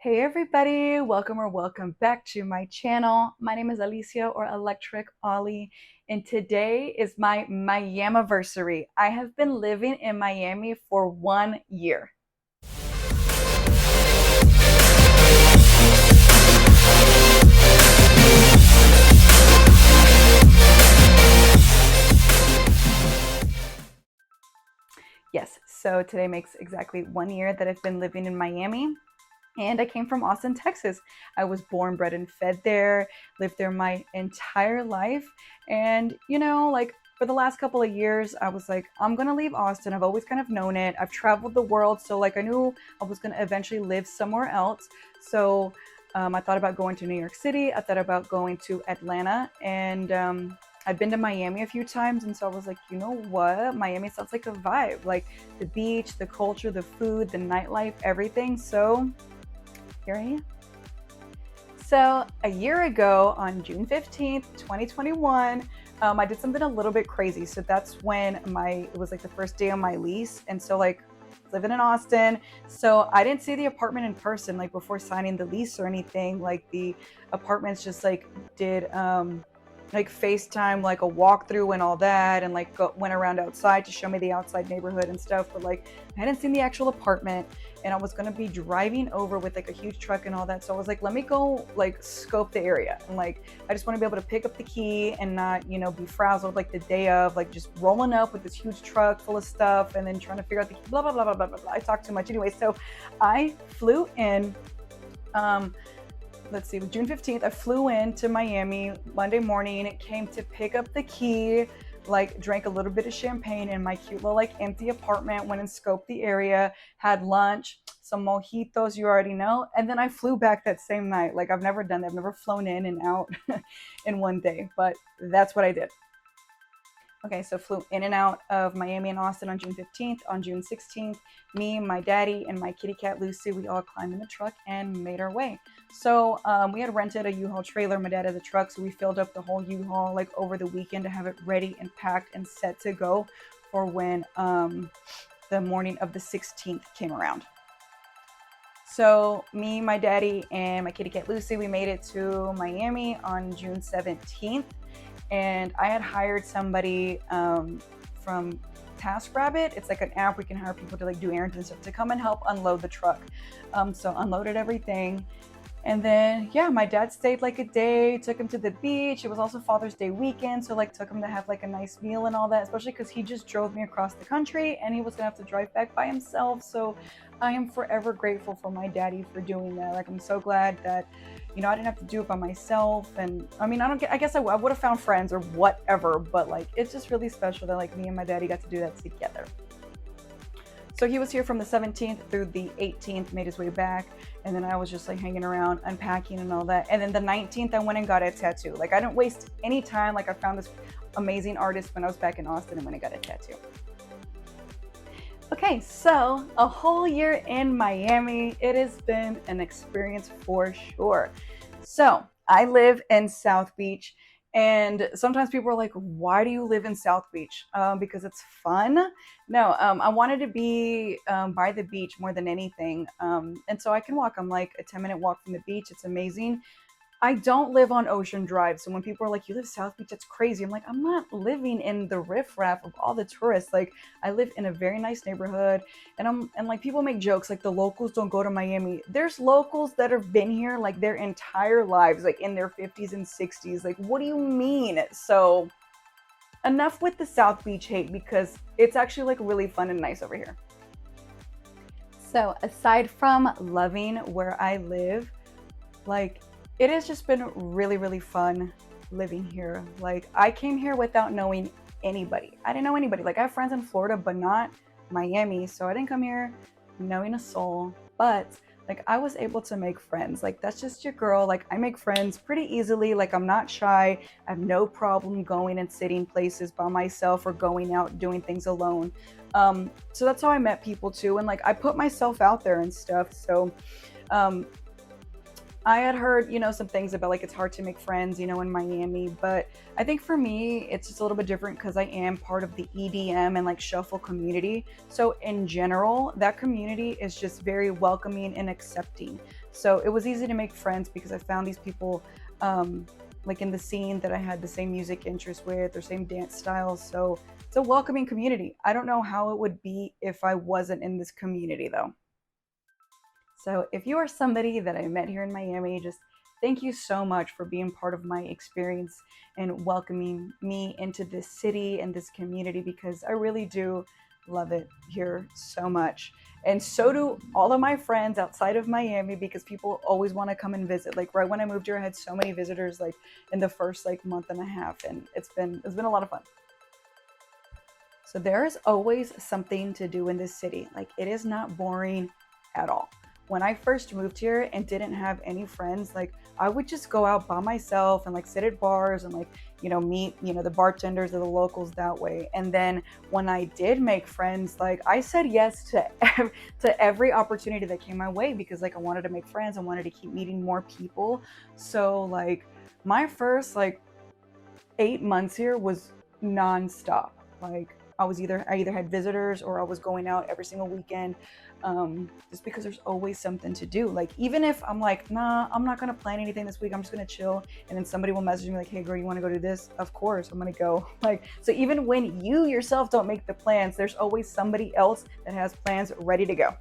Hey everybody, welcome back to my channel. My name is Alicia or Electric Ollie, and today is my Miamiversary. I have been living in Miami for 1 year. Yes, so today makes exactly 1 year that I've been living in Miami. And I came from Austin, Texas. I was born, bred, and fed there, lived there my entire life. And, for the last couple of years, I was like, I'm going to leave Austin. I've always kind of known it. I've traveled the world. So, I knew I was going to eventually live somewhere else. So, I thought about going to New York City. I thought about going to Atlanta. And I'd been to Miami a few times. And so I was like, you know what? Miami sounds like a vibe. Like the beach, the culture, the food, the nightlife, everything. So, here I am. So a year ago on June 15th, 2021, I did something a little bit crazy. So that's when it was like the first day of my lease. And so living in Austin. So I didn't see the apartment in person, like before signing the lease or anything. Like the apartments just did like FaceTime, like a walkthrough and all that, and went around outside to show me the outside neighborhood and stuff. But I hadn't seen the actual apartment, and I was gonna be driving over with like a huge truck and all that. So I was like, let me go scope the area, and I just want to be able to pick up the key and not be frazzled like the day of just rolling up with this huge truck full of stuff and then trying to figure out the key. Blah blah blah blah blah blah. I talk too much anyway. So I flew in. Let's see, June 15th, I flew into Miami Monday morning, came to pick up the key, drank a little bit of champagne in my cute little empty apartment, went and scoped the area, had lunch, some mojitos, you already know. And then I flew back that same night. I've never done that. I've never flown in and out in one day, but that's what I did. Okay, so flew in and out of Miami and Austin on June 15th. On June 16th, me, my daddy, and my kitty cat Lucy, we all climbed in the truck and made our way. So we had rented a U-Haul trailer. My dad has a truck, so we filled up the whole U-Haul over the weekend to have it ready and packed and set to go for when the morning of the 16th came around. So me, my daddy, and my kitty cat Lucy, we made it to Miami on June 17th. And I had hired somebody from TaskRabbit. It's like an app we can hire people to do errands and stuff to come and help unload the truck. So unloaded everything. And then, yeah, my dad stayed a day, took him to the beach. It was also Father's Day weekend. So took him to have a nice meal and all that, especially because he just drove me across the country and he was gonna have to drive back by himself. So I am forever grateful for my daddy for doing that. I'm so glad that, I didn't have to do it by myself. And I mean, I guess I would have found friends or whatever, but it's just really special that me and my daddy got to do that together. So he was here from the 17th through the 18th, made his way back. And then I was just hanging around, unpacking and all that. And then the 19th, I went and got a tattoo. I didn't waste any time. I found this amazing artist when I was back in Austin and went and got a tattoo. Okay, so a whole year in Miami. It has been an experience for sure. So I live in South Beach. And sometimes people are like, why do you live in South Beach? Because it's fun. No, I wanted to be by the beach more than anything. And so I can walk. I'm a 10-minute walk from the beach. It's amazing. I don't live on Ocean Drive. So when people are like, you live South Beach, that's crazy. I'm I'm not living in the riffraff of all the tourists. I live in a very nice neighborhood, and people make jokes the locals don't go to Miami. There's locals that have been here their entire lives, in their 50s and 60s. What do you mean? So enough with the South Beach hate, because it's actually really fun and nice over here. So aside from loving where I live, it has just been really, really fun living here. I came here without knowing anybody. I didn't know anybody. I have friends in Florida, but not Miami. So I didn't come here knowing a soul. But I was able to make friends. That's just your girl. I make friends pretty easily. I'm not shy. I have no problem going and sitting places by myself or going out doing things alone. So that's how I met people too. And I put myself out there and stuff. So I had heard, some things about like it's hard to make friends, in Miami, but I think for me, it's just a little bit different because I am part of the EDM and like shuffle community. So in general, that community is just very welcoming and accepting. So it was easy to make friends because I found these people, um, like in the scene that I had the same music interest with or same dance styles. So it's a welcoming community. I don't know how it would be if I wasn't in this community though. So if you are somebody that I met here in Miami, just thank you so much for being part of my experience and welcoming me into this city and this community because I really do love it here so much. And so do all of my friends outside of Miami because people always want to come and visit. Like right when I moved here, I had so many visitors like in the first like month and a half and it's been a lot of fun. So there is always something to do in this city. Like it is not boring at all. When I first moved here and didn't have any friends, like I would just go out by myself and like sit at bars and like, meet, the bartenders or the locals that way. And then when I did make friends, like I said yes to to every opportunity that came my way because like I wanted to make friends, I wanted to keep meeting more people. So like my first like 8 months here was nonstop. Like I either had visitors or I was going out every single weekend, just because there's always something to do. Like even if I'm like, nah, I'm not gonna plan anything this week. I'm just gonna chill, and then somebody will message me like, hey girl, you want to go do this? Of course, I'm gonna go. Like so, even when you yourself don't make the plans, there's always somebody else that has plans ready to go.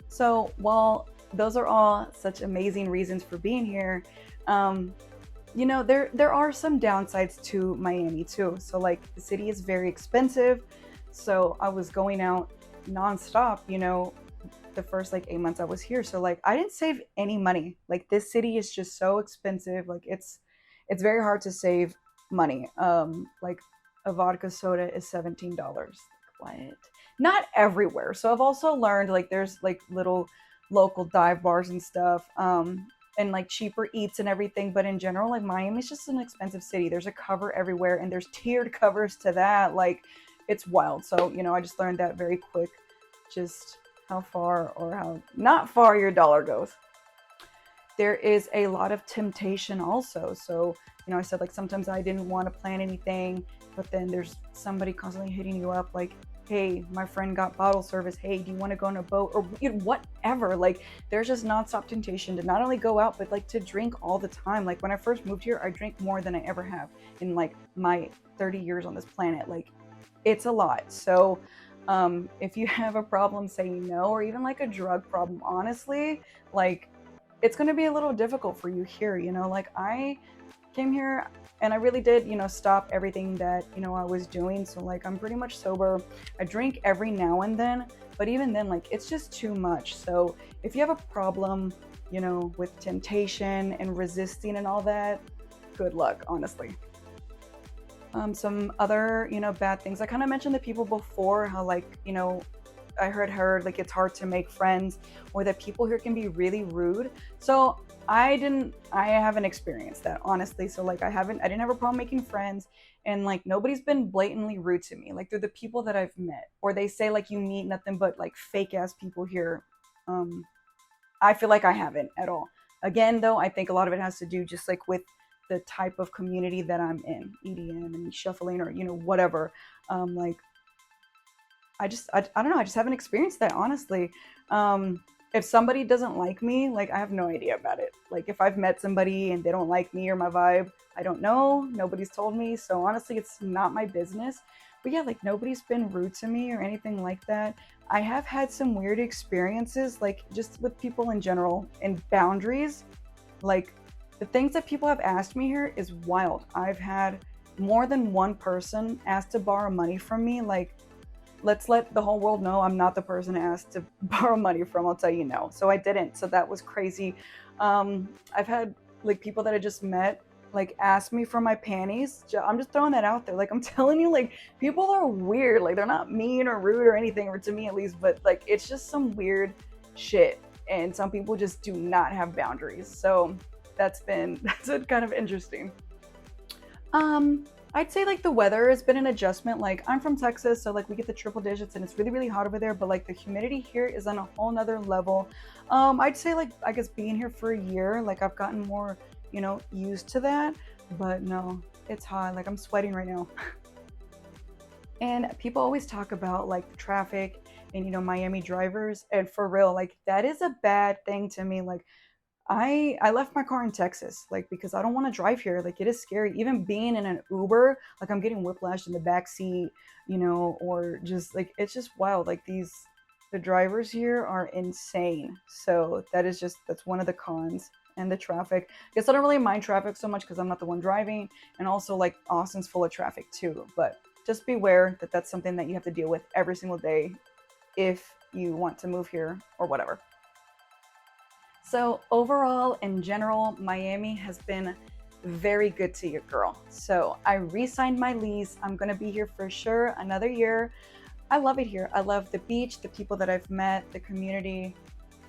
So while those are all such amazing reasons for being here, um, there are some downsides to Miami too. So like the city is very expensive. So I was going out nonstop, the first like 8 months I was here. So like I didn't save any money. Like this city is just so expensive. Like it's very hard to save money. Like a vodka soda is $17. What? Not everywhere. So I've also learned like there's like little local dive bars and stuff. And like cheaper eats and everything. But in general, like Miami's just an expensive city. There's a cover everywhere and there's tiered covers to that. Like it's wild. So, I just learned that very quick, just how far or how not far your dollar goes. There is a lot of temptation also. So, I said like sometimes I didn't want to plan anything, but then there's somebody constantly hitting you up like, hey, my friend got bottle service. Hey, do you want to go on a boat or whatever? Like there's just nonstop temptation to not only go out, but like to drink all the time. Like when I first moved here, I drank more than I ever have in like my 30 years on this planet. Like it's a lot. So if you have a problem saying no or even like a drug problem, honestly, like it's going to be a little difficult for you here. Like I came here and I really did, stop everything that, I was doing. So like I'm pretty much sober. I drink every now and then, but even then, like it's just too much. So if you have a problem, with temptation and resisting and all that, good luck, honestly. Some other, bad things. I kind of mentioned the people before, how like, I heard like it's hard to make friends or that people here can be really rude. So I haven't experienced that honestly. So like I didn't have a problem making friends and like nobody's been blatantly rude to me. Like they're the people that I've met or they say like you meet nothing but like fake ass people here. Um, I feel like I haven't at all. Again, though, I think a lot of it has to do just like with the type of community that I'm in, EDM and shuffling or, whatever. Like I don't know. I just haven't experienced that, honestly. If somebody doesn't like me, like I have no idea about it. Like if I've met somebody and they don't like me or my vibe, I don't know. Nobody's told me. So honestly, it's not my business. But yeah, like nobody's been rude to me or anything like that. I have had some weird experiences, like just with people in general and boundaries. Like the things that people have asked me here is wild. I've had more than one person ask to borrow money from me. Like let's let the whole world know I'm not the person asked to borrow money from. I'll tell you no. So I didn't. So that was crazy. I've had like people that I just met like ask me for my panties. I'm just throwing that out there. Like I'm telling you, like people are weird. Like they're not mean or rude or anything, or to me at least, but like it's just some weird shit. And some people just do not have boundaries. So that's been kind of interesting. I'd say like the weather has been an adjustment. Like I'm from Texas, so like we get the triple digits and it's really, really hot over there, but like the humidity here is on a whole nother level. I'd say like I guess being here for a year, like I've gotten more, used to that. But no, it's hot. Like I'm sweating right now. And people always talk about like the traffic and Miami drivers. And for real, like that is a bad thing to me. Like I left my car in Texas, like because I don't want to drive here. Like it is scary. Even being in an Uber, like I'm getting whiplash in the back seat, or just like it's just wild. Like the drivers here are insane. So that's one of the cons. And the traffic. I guess I don't really mind traffic so much because I'm not the one driving, and also like Austin's full of traffic too. But just beware that that's something that you have to deal with every single day if you want to move here or whatever. So, overall, in general, Miami has been very good to your girl. So, I re signed my lease. I'm going to be here for sure another year. I love it here. I love the beach, the people that I've met, the community,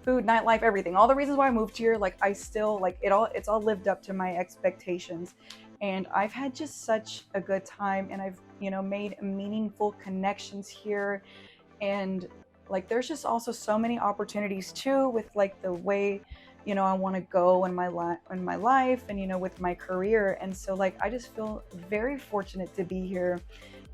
food, nightlife, everything. All the reasons why I moved here, like I still like it's all lived up to my expectations. And I've had just such a good time, and I've, made meaningful connections here. And like there's just also so many opportunities too with like the way I want to go in my life, and with my career. And so like I just feel very fortunate to be here,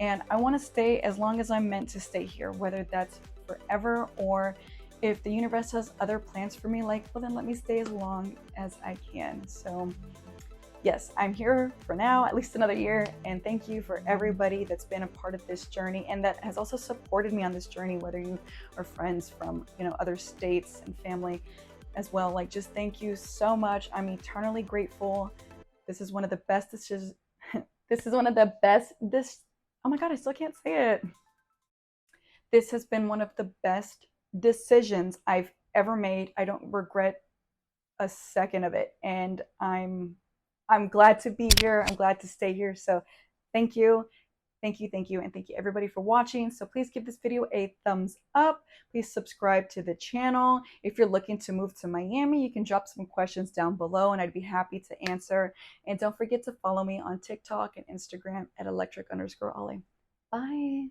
and I want to stay as long as I'm meant to stay here, whether that's forever, or if the universe has other plans for me, like, well, then let me stay as long as I can. So yes, I'm here for now, at least another year. And thank you for everybody that's been a part of this journey and that has also supported me on this journey, whether you are friends from, other states and family as well. Like, just thank you so much. I'm eternally grateful. This is one of the best decisions. This is one of the best. Oh my God, I still can't say it. This has been one of the best decisions I've ever made. I don't regret a second of it. And I'm glad to be here. I'm glad to stay here. So thank you. Thank you, thank you, and thank you everybody for watching. So please give this video a thumbs up. Please subscribe to the channel. If you're looking to move to Miami, you can drop some questions down below and I'd be happy to answer. And don't forget to follow me on TikTok and Instagram at electric_Ollie. Bye.